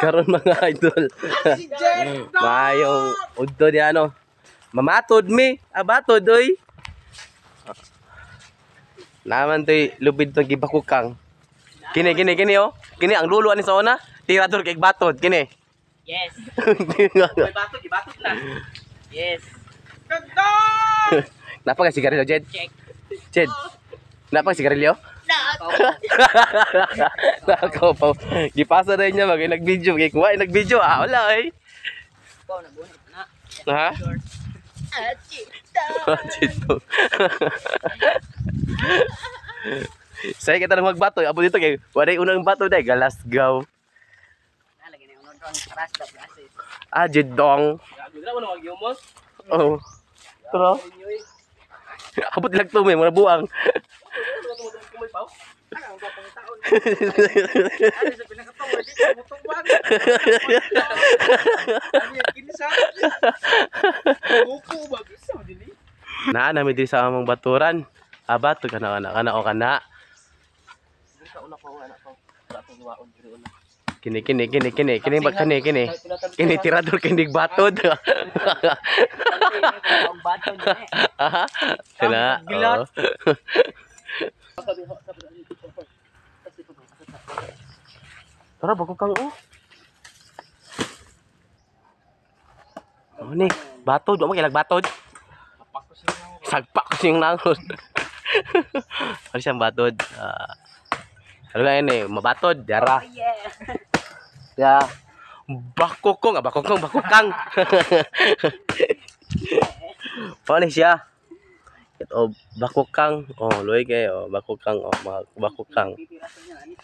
Karon mga idol. Mayong udto di ano. Mamatod mi, abatod oy. Naman to'y lubid tong gibakukang. Kini oh. Kini ang lulo ani sa una, tirador kay batod kini. Yes. May batod, gibatod na. Yes. Napa ka sigarilyo, Jed? Check. Jed. Napa ka sigarilyo? Nako. Nako pa. Gipasa na niya magay nag-video, kay kuha nag-video wala eh. Ikaw nabunot na. Ha? Chito. Say kita nang magbato, abo dito kay waday unang bato day galasgaw. Lagi na unod ron paras da klase. Ah, Jedong. Gudra mo na magyumos. Oh. Tara. Abot lang to may mga buang. Ang gapang taon. Ano sa pinakatawa dito mutubag. Ano yan kinsa? Upo ba gusto dili? Na nami di sa among baturan. Abato kana o kana. Dito una ko anak ko. Atong duwaon diri una. Kini tirador kini batod. Ang bato niya. Aha. Kana. Gilat. Tara bago kang oh. Oh ni, batod, mo kailag batod. Sagpak ko siyang nangon. Ano siyang batod? Ano nga yun eh, mabatod, yara. Oh yeah. Ya, bakukong. Ano siya? Ito, bakukang. Oh, luwi kayo, bakukang. Oh, bakukang. Pipiraso niya ani.